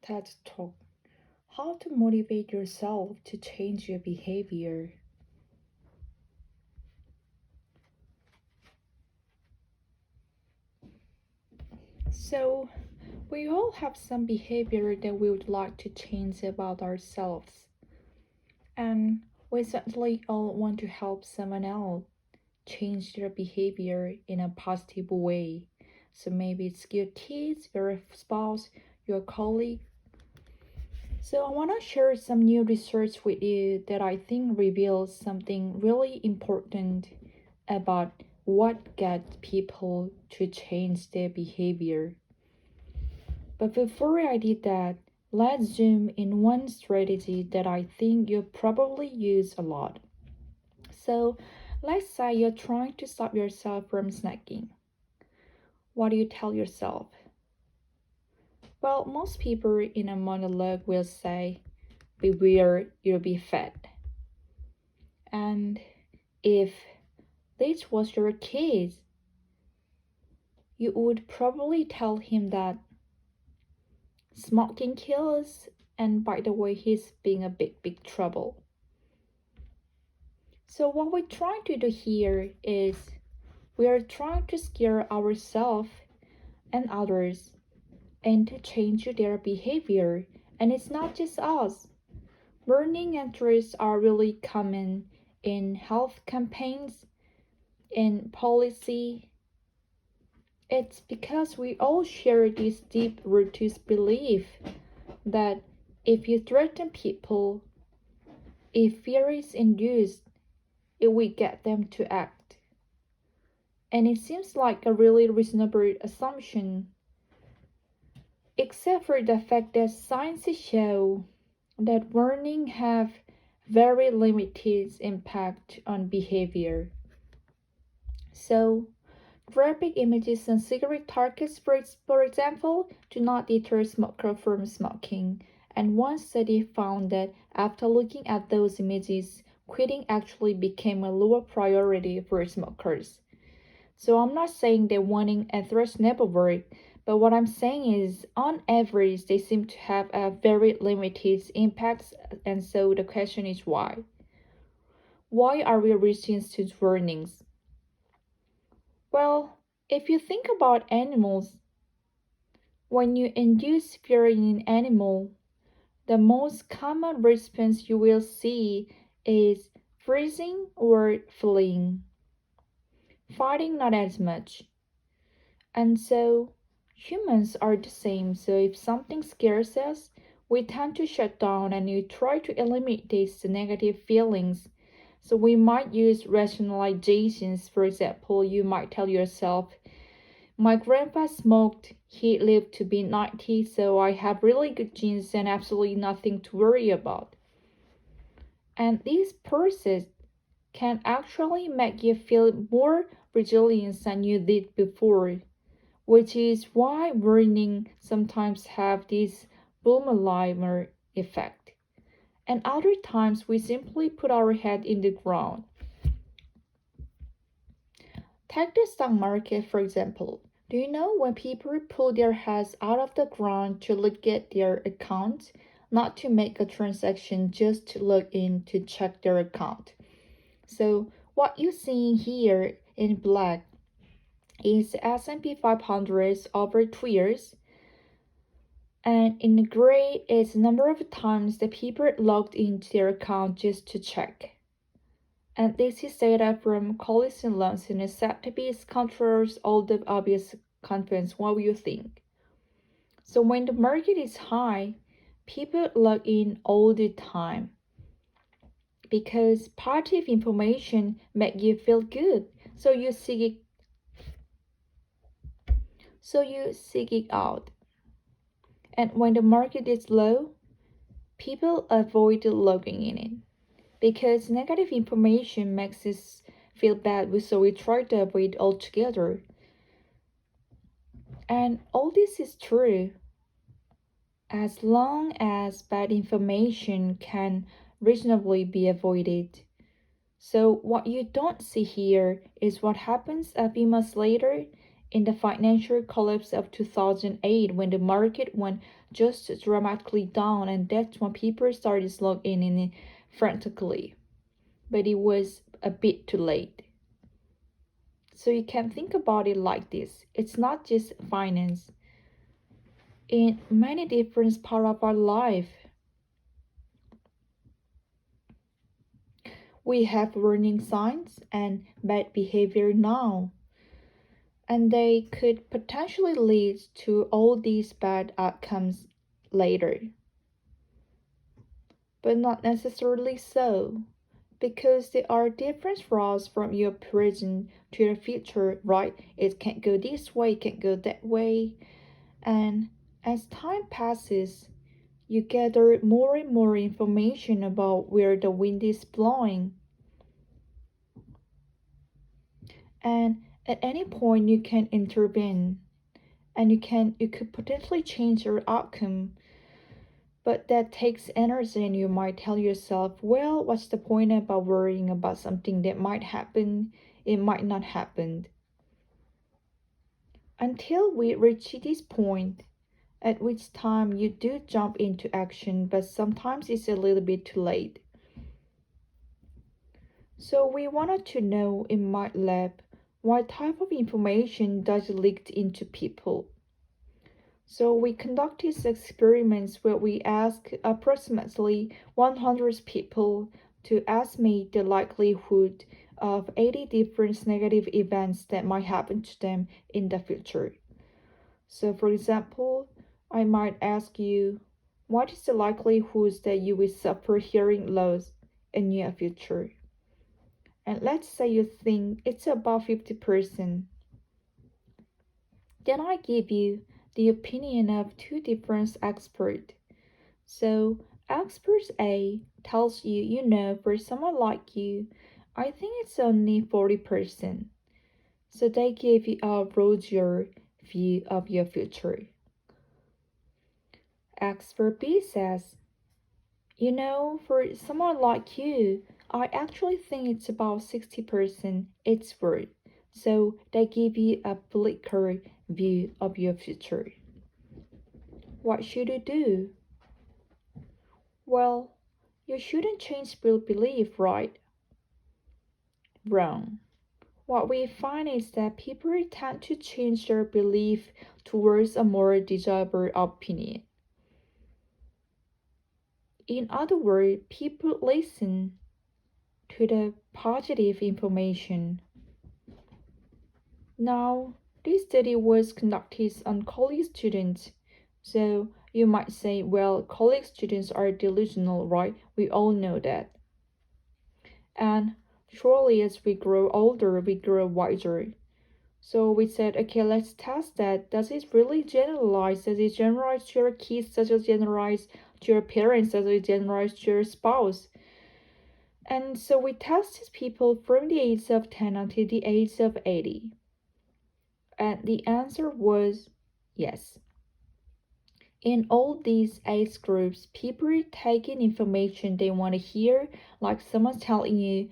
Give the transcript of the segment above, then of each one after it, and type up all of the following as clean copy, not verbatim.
TED Talk: How to motivate yourself to change your behavior. So, we all have some behavior that we would like to change about ourselves. And we certainly all want to help someone else change their behavior in a positive way. So maybe it's your kids, your spouse, your colleague. So I want to share some new research with you that I think reveals something really important about what gets people to change their behavior. But before I did that, let's zoom in one strategy that I think you probably use a lot. So let's say you're trying to stop yourself from snacking. What do you tell yourself? Well, most people in a monologue will say, beware, you'll be fat. And if this was your case, you would probably tell him that smoking kills, and by the way, he's being a big trouble. So what we're trying to do here is we are trying to scare ourselves and others and change their behavior. And it's not just us. Burning entries are really common in health campaigns, in policy. It's because we all share this deep-rooted belief that if you threaten people, if fear is induced, it will get them to act. And it seems like a really reasonable assumption, except for the fact that science shows that warning have very limited impact on behavior. So, graphic images on cigarette targets, for example, do not deter smokers from smoking. And one study found that after looking at those images, quitting actually became a lower priority for smokers. So I'm not saying that warning and threats never work, but what I'm saying is, on average, they seem to have a very limited impact, and so the question is why? Why are we resistant to warnings? Well, if you think about animals, when you induce fear in an animal, the most common response you will see is freezing or fleeing. Fighting not as much. And so humans are the same. So if something scares us, we tend to shut down and we try to eliminate these negative feelings. So we might use rationalizations. For example, you might tell yourself, my grandpa smoked, he lived to be 90, so I have really good genes and absolutely nothing to worry about. And these processes can actually make you feel more resilient than you did before, which is why warnings sometimes have this boomerang effect. And other times we simply put our head in the ground. Take the stock market, for example. Do you know when people pull their heads out of the ground to look at their account, not to make a transaction, just to log in to check their account? So what you're seeing here in black is the S&P 500 over 2 years, and in gray is the number of times the people logged into their account just to check. And this is data from Collins and Lunds, and is said to be controls all the obvious confidence. What do you think? So when the market is high, people log in all the time because positive information make you feel good. So you seek it out. And when the market is low, people avoid logging in it because negative information makes us feel bad, so we try to avoid it altogether. And all this is true as long as bad information can reasonably be avoided. So what you don't see here is what happens a few months later in the financial collapse of 2008, when the market went just dramatically down, and that's when people started logging in frantically. But it was a bit too late. So you can think about it like this. It's not just finance. In many different parts of our life, we have warning signs and bad behavior now, and they could potentially lead to all these bad outcomes later. But not necessarily so, because there are different routes from your present to your future, right? It can't go this way, it can't go that way. And as time passes, you gather more and more information about where the wind is blowing. And at any point you can intervene, and you could potentially change your outcome. But that takes energy, and you might tell yourself, well, what's the point about worrying about something that might happen? It might not happen. Until we reach this point, at which time you do jump into action, but sometimes it's a little bit too late. So we wanted to know in my lab what type of information does leak into people. So we conducted experiments where we asked approximately 100 people to estimate the likelihood of 80 different negative events that might happen to them in the future. So for example, I might ask you, what is the likelihood that you will suffer hearing loss in your future? And let's say you think it's about 50%. Then I give you the opinion of two different experts. So, expert A tells you, for someone like you, I think it's only 40%. So they give you a rosier view of your future. Expert B says, for someone like you, I actually think it's about 60% it's worth. So they give you a bleaker view of your future. What should you do? Well, you shouldn't change your belief, right? Wrong. What we find is that people tend to change their belief towards a more desirable opinion. In other words, people listen to the positive information. Now, this study was conducted on college students, so you might say, well, college students are delusional, right? We all know that. And surely as we grow older, we grow wiser. So we said, okay, let's test that. Does it really generalize? Does it generalize to your kids? Does it generalize to your parents? Does it generalize to your spouse? And so we tested people from the age of 10 until the age of 80. And the answer was yes. In all these age groups, people are taking information they want to hear, like someone telling you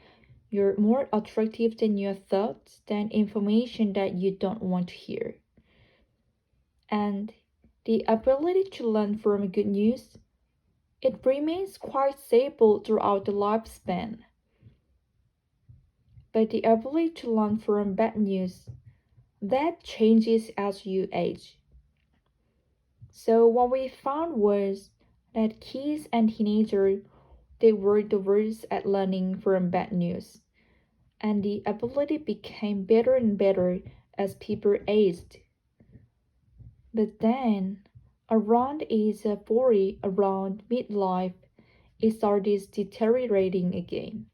you're more attractive than you thought, than information that you don't want to hear. And the ability to learn from good news, it remains quite stable throughout the lifespan. But the ability to learn from bad news, that changes as you age. So what we found was that kids and teenagers, they were the worst at learning from bad news. And the ability became better and better as people aged. But then, around age of 40, around midlife, it started deteriorating again.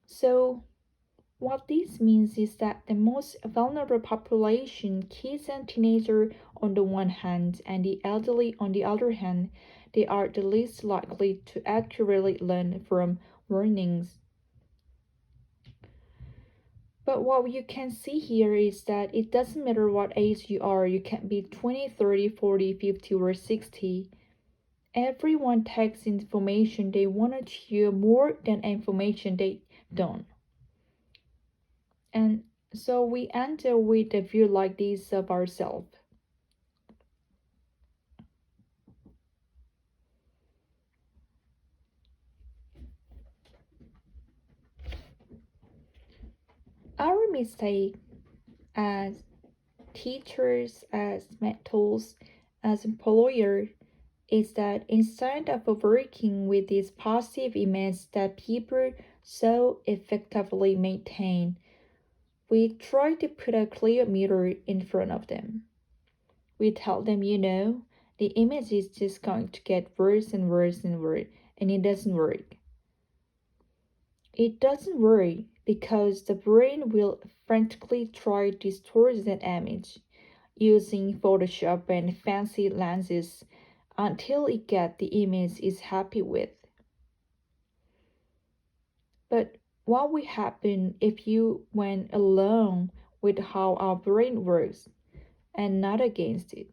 So, what this means is that the most vulnerable population, kids and teenagers on the one hand, and the elderly on the other hand, they are the least likely to accurately learn from warnings. But what you can see here is that it doesn't matter what age you are, you can be 20, 30, 40, 50, or 60. Everyone takes information they want to hear more than information they don't. And so we end with a view like this of ourselves. Our mistake as teachers, as mentors, as employers is that instead of working with this positive image that people so effectively maintain, we try to put a clear mirror in front of them. We tell them, the image is just going to get worse and worse and worse, and it doesn't work. It doesn't work because the brain will frantically try to distort that image using Photoshop and fancy lenses until it gets the image it's happy with. But what would happen if you went along with how our brain works and not against it?